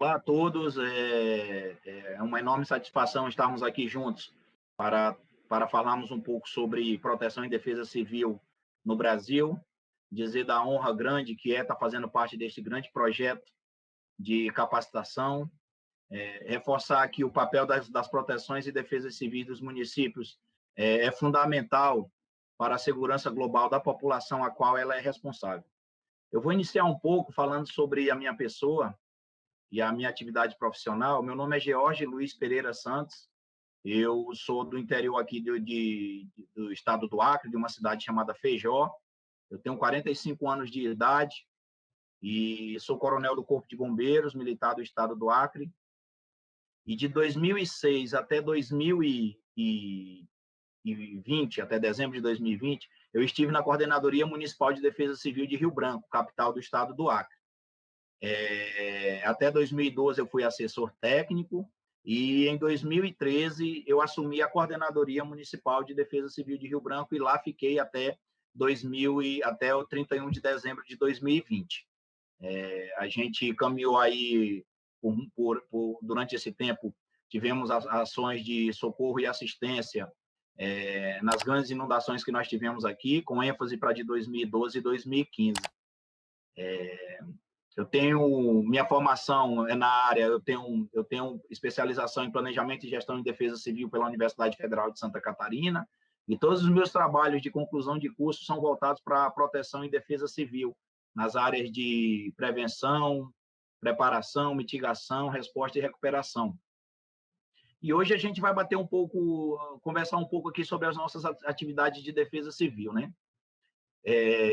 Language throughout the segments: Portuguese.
Olá a todos, é uma enorme satisfação estarmos aqui juntos para, para falarmos um pouco sobre proteção e defesa civil no Brasil, dizer da honra grande que é estar fazendo parte deste grande projeto de capacitação, reforçar que o papel das proteções e defesas civis dos municípios é fundamental para a segurança global da população a qual ela é responsável. Eu vou iniciar um pouco falando sobre a minha pessoa e a minha atividade profissional. Meu nome é George Luiz Pereira Santos, eu sou do interior aqui do estado do Acre, de uma cidade chamada Feijó. Eu tenho 45 anos de idade e sou coronel do Corpo de Bombeiros, militar do estado do Acre. E de 2006 até 2020, até dezembro de 2020, eu estive na Coordenadoria Municipal de Defesa Civil de Rio Branco, capital do estado do Acre. Até 2012 eu fui assessor técnico e em 2013 eu assumi a Coordenadoria Municipal de Defesa Civil de Rio Branco e lá fiquei até o 31 de dezembro de 2020. A gente caminhou aí durante esse tempo, tivemos ações de socorro e assistência nas grandes inundações que nós tivemos aqui, com ênfase para de 2012 e 2015. Eu tenho minha formação na área, eu tenho especialização em planejamento e gestão em defesa civil pela Universidade Federal de Santa Catarina, e todos os meus trabalhos de conclusão de curso são voltados para a proteção e defesa civil, nas áreas de prevenção, preparação, mitigação, resposta e recuperação. E hoje a gente vai conversar um pouco aqui sobre as nossas atividades de defesa civil, né?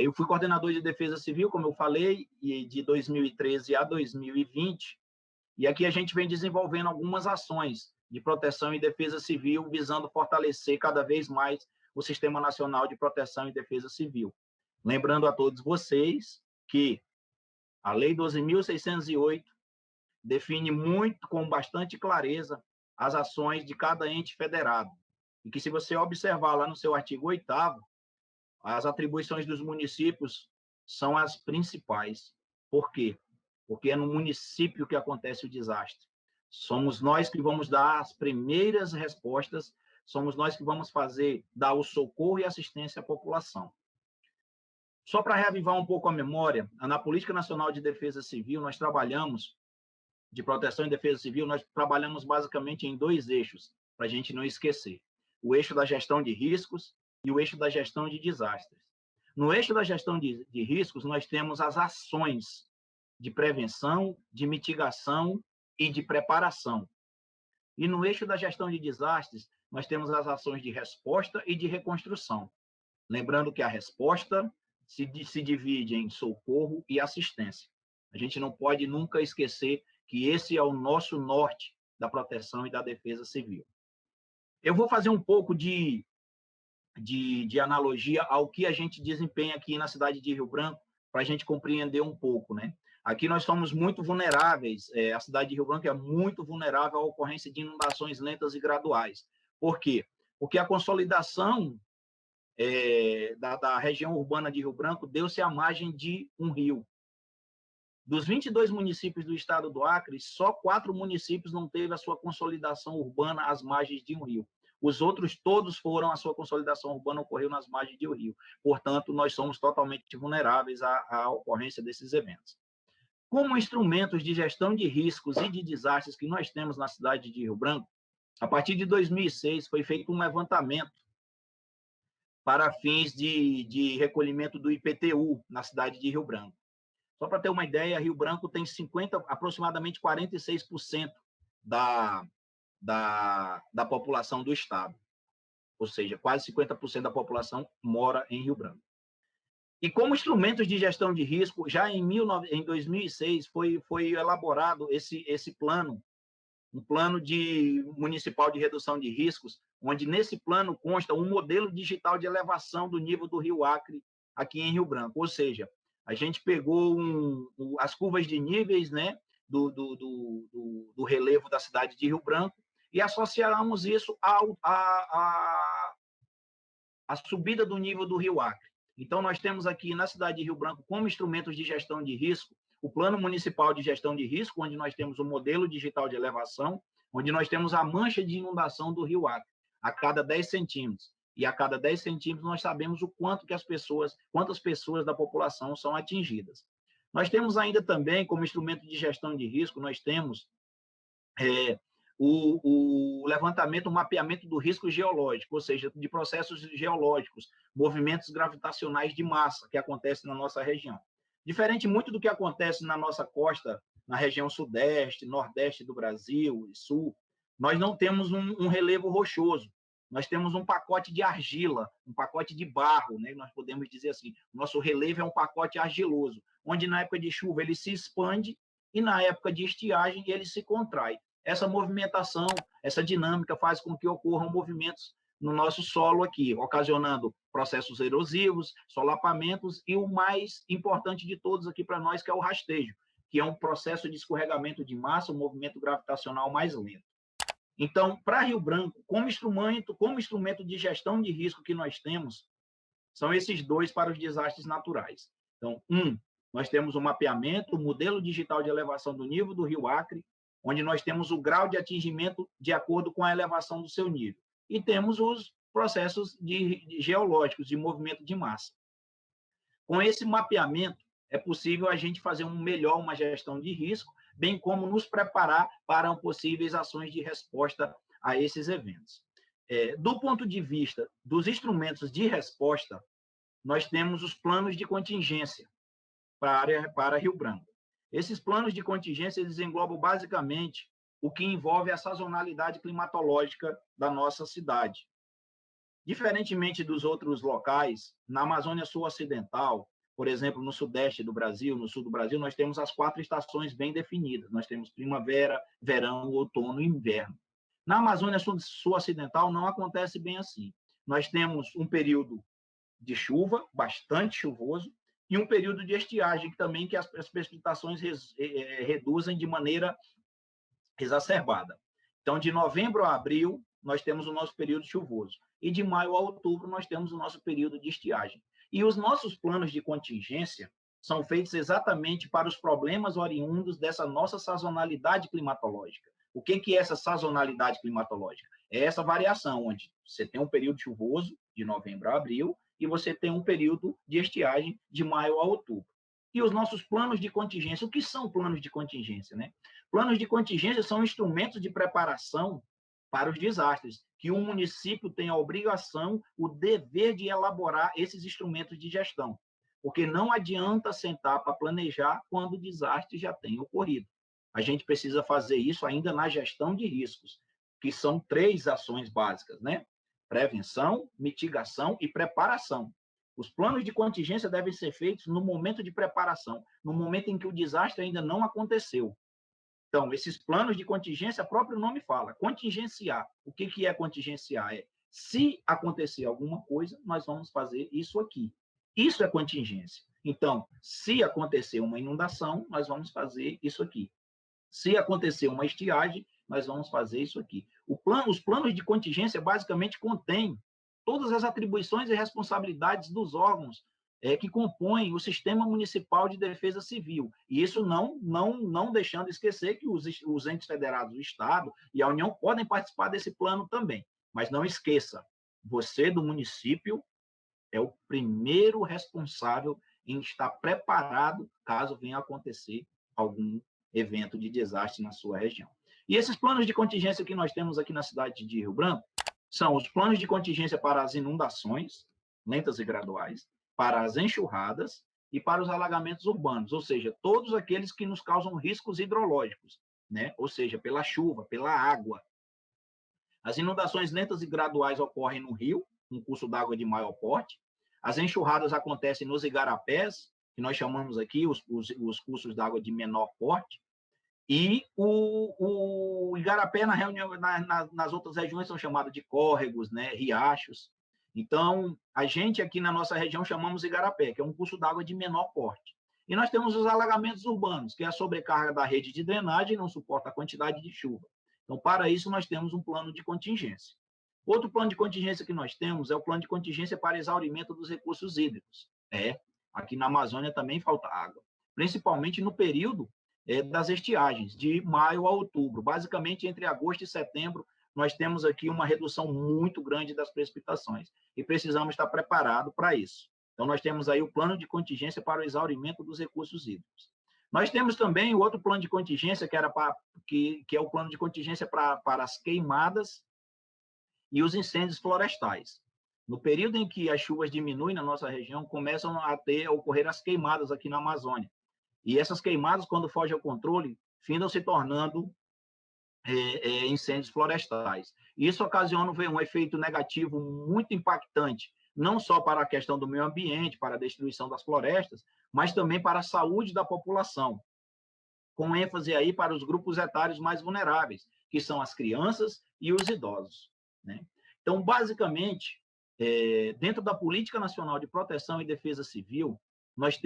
Eu fui coordenador de defesa civil, como eu falei, de 2013 a 2020, e aqui a gente vem desenvolvendo algumas ações de proteção e defesa civil, visando fortalecer cada vez mais o Sistema Nacional de Proteção e Defesa Civil. Lembrando a todos vocês que a Lei 12.608 define com bastante clareza, as ações de cada ente federado, e que, se você observar lá no seu artigo 8º, as atribuições dos municípios são as principais. Por quê? Porque é no município que acontece o desastre. Somos nós que vamos dar as primeiras respostas, somos nós que vamos dar o socorro e assistência à população. Só para reavivar um pouco a memória, na Política Nacional de Defesa Civil, nós trabalhamos, de proteção e defesa civil, nós trabalhamos basicamente em 2 eixos, para a gente não esquecer. O eixo da gestão de riscos e o eixo da gestão de desastres. No eixo da gestão de riscos, nós temos as ações de prevenção, de mitigação e de preparação. E no eixo da gestão de desastres, nós temos as ações de resposta e de reconstrução. Lembrando que a resposta se divide em socorro e assistência. A gente não pode nunca esquecer que esse é o nosso norte da proteção e da defesa civil. Eu vou fazer um pouco de analogia ao que a gente desempenha aqui na cidade de Rio Branco, para a gente compreender um pouco, né? Aqui nós somos muito vulneráveis, a cidade de Rio Branco é muito vulnerável à ocorrência de inundações lentas e graduais. Por quê? Porque a consolidação da região urbana de Rio Branco deu-se à margem de um rio. Dos 22 municípios do estado do Acre, só 4 municípios não teve a sua consolidação urbana às margens de um rio. Os outros todos a sua consolidação urbana ocorreu nas margens de um rio. Portanto, nós somos totalmente vulneráveis à ocorrência desses eventos. Como instrumentos de gestão de riscos e de desastres que nós temos na cidade de Rio Branco, a partir de 2006 foi feito um levantamento para fins de recolhimento do IPTU na cidade de Rio Branco. Só para ter uma ideia, Rio Branco tem aproximadamente 46% da população do estado. Ou seja, quase 50% da população mora em Rio Branco. E como instrumentos de gestão de risco, já em 2006 foi elaborado esse plano, um plano municipal de redução de riscos, onde nesse plano consta um modelo digital de elevação do nível do Rio Acre aqui em Rio Branco. Ou seja, a gente pegou as curvas de níveis, né, do relevo da cidade de Rio Branco e associamos isso à subida do nível do Rio Acre. Então, nós temos aqui na cidade de Rio Branco, como instrumentos de gestão de risco, o Plano Municipal de Gestão de Risco, onde nós temos o modelo digital de elevação, onde nós temos a mancha de inundação do Rio Acre, a cada 10 centímetros. E a cada 10 centímetros nós sabemos o quanto que quantas pessoas da população são atingidas. Nós temos ainda também, como instrumento de gestão de risco, nós temos o levantamento, o mapeamento do risco geológico, ou seja, de processos geológicos, movimentos gravitacionais de massa que acontecem na nossa região. Diferente muito do que acontece na nossa costa, na região sudeste, nordeste do Brasil e sul, nós não temos um relevo rochoso, nós temos um pacote de argila, um pacote de barro, né? Nós podemos dizer assim, nosso relevo é um pacote argiloso, onde na época de chuva ele se expande e na época de estiagem ele se contrai. Essa movimentação, essa dinâmica faz com que ocorram movimentos no nosso solo aqui, ocasionando processos erosivos, solapamentos e o mais importante de todos aqui para nós, que é o rastejo, que é um processo de escorregamento de massa, um movimento gravitacional mais lento. Então, para Rio Branco, como instrumento de gestão de risco que nós temos, são esses dois para os desastres naturais. Então, nós temos o mapeamento, o modelo digital de elevação do nível do Rio Acre, onde nós temos o grau de atingimento de acordo com a elevação do seu nível. E temos os processos geológicos, de movimento de massa. Com esse mapeamento, é possível a gente fazer uma gestão de risco, bem como nos preparar para possíveis ações de resposta a esses eventos. Do ponto de vista dos instrumentos de resposta, nós temos os planos de contingência para Rio Branco. Esses planos de contingência eles englobam basicamente o que envolve a sazonalidade climatológica da nossa cidade. Diferentemente dos outros locais, na Amazônia Sul-Ocidental, por exemplo, no sudeste do Brasil, no sul do Brasil, nós temos as 4 estações bem definidas. Nós temos primavera, verão, outono e inverno. Na Amazônia Sul-Ocidental não acontece bem assim. Nós temos um período de chuva, bastante chuvoso, e um período de estiagem também, que as precipitações reduzem de maneira exacerbada. Então, de novembro a abril, nós temos o nosso período chuvoso. E de maio a outubro, nós temos o nosso período de estiagem. E os nossos planos de contingência são feitos exatamente para os problemas oriundos dessa nossa sazonalidade climatológica. O que é essa sazonalidade climatológica? É essa variação, onde você tem um período chuvoso, de novembro a abril, e você tem um período de estiagem, de maio a outubro. E os nossos planos de contingência, o que são planos de contingência, né? Planos de contingência são instrumentos de preparação para os desastres, que o município tem a obrigação, o dever de elaborar esses instrumentos de gestão, porque não adianta sentar para planejar quando o desastre já tem ocorrido. A gente precisa fazer isso ainda na gestão de riscos, que são 3 ações básicas, né? Prevenção, mitigação e preparação. Os planos de contingência devem ser feitos no momento de preparação, no momento em que o desastre ainda não aconteceu. Então, esses planos de contingência, o próprio nome fala, contingenciar. O que é contingenciar? É, se acontecer alguma coisa, nós vamos fazer isso aqui. Isso é contingência. Então, se acontecer uma inundação, nós vamos fazer isso aqui. Se acontecer uma estiagem, nós vamos fazer isso aqui. Os planos de contingência basicamente contêm todas as atribuições e responsabilidades dos órgãos que compõem o Sistema Municipal de Defesa Civil. E isso não deixando esquecer que os entes federados, o Estado e a União podem participar desse plano também. Mas não esqueça, você do município é o primeiro responsável em estar preparado caso venha acontecer algum evento de desastre na sua região. E esses planos de contingência que nós temos aqui na cidade de Rio Branco são os planos de contingência para as inundações, lentas e graduais, para as enxurradas e para os alagamentos urbanos, ou seja, todos aqueles que nos causam riscos hidrológicos, né? Ou seja, pela chuva, pela água. As inundações lentas e graduais ocorrem no rio, um curso d'água de maior porte. As enxurradas acontecem nos igarapés, que nós chamamos aqui os cursos d'água de menor porte. E o igarapé, nas outras regiões, são chamados de córregos, né, riachos. Então, a gente aqui na nossa região chamamos igarapé, que é um curso d'água de menor porte. E nós temos os alagamentos urbanos, que é a sobrecarga da rede de drenagem, não suporta a quantidade de chuva. Então, para isso, nós temos um plano de contingência. Outro plano de contingência que nós temos é o plano de contingência para exaurimento dos recursos hídricos. Aqui na Amazônia também falta água. principalmente no período das estiagens, de maio a outubro. Basicamente, entre agosto e setembro, nós temos aqui uma redução muito grande das precipitações e precisamos estar preparados para isso. Então, nós temos aí o plano de contingência para o exaurimento dos recursos hídricos. Nós temos também o outro plano de contingência, que é o plano de contingência para as queimadas e os incêndios florestais. No período em que as chuvas diminuem na nossa região, começam a ocorrer as queimadas aqui na Amazônia. E essas queimadas, quando fogem ao controle, findam se tornando incêndios florestais. Isso ocasiona um efeito negativo muito impactante, não só para a questão do meio ambiente, para a destruição das florestas, mas também para a saúde da população, com ênfase aí para os grupos etários mais vulneráveis, que são as crianças e os idosos, né? Então, basicamente, dentro da Política Nacional de Proteção e Defesa Civil, nós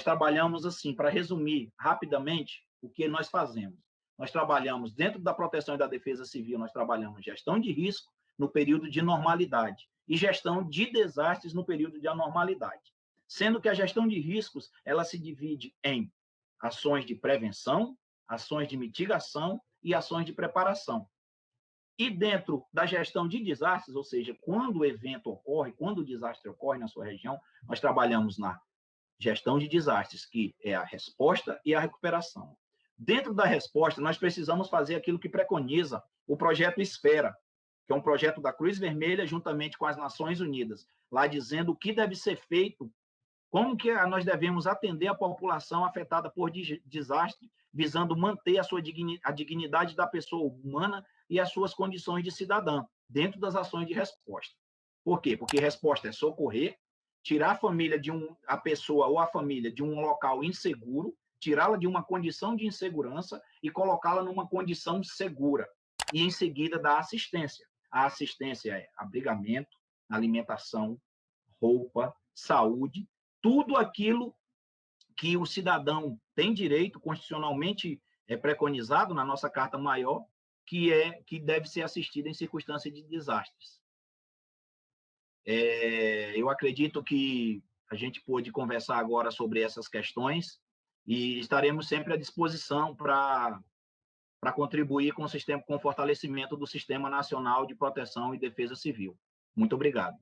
trabalhamos assim, para resumir rapidamente o que nós fazemos. Nós trabalhamos dentro da proteção e da defesa civil, nós trabalhamos gestão de risco no período de normalidade e gestão de desastres no período de anormalidade. Sendo que a gestão de riscos, ela se divide em ações de prevenção, ações de mitigação e ações de preparação. E dentro da gestão de desastres, ou seja, quando o evento ocorre, quando o desastre ocorre na sua região, nós trabalhamos na gestão de desastres, que é a resposta e a recuperação. Dentro da resposta, nós precisamos fazer aquilo que preconiza o projeto Esfera, que é um projeto da Cruz Vermelha, juntamente com as Nações Unidas, lá dizendo o que deve ser feito, como que nós devemos atender a população afetada por desastre, visando manter a dignidade da pessoa humana e as suas condições de cidadã, dentro das ações de resposta. Por quê? Porque resposta é socorrer, tirar a pessoa ou a família de um local inseguro, tirá-la de uma condição de insegurança e colocá-la numa condição segura. E, em seguida, dar assistência. A assistência é abrigamento, alimentação, roupa, saúde, tudo aquilo que o cidadão tem direito, constitucionalmente preconizado na nossa Carta Maior, que deve ser assistido em circunstância de desastres. Eu acredito que a gente pôde conversar agora sobre essas questões e estaremos sempre à disposição para contribuir com o fortalecimento do Sistema Nacional de Proteção e Defesa Civil. Muito obrigado.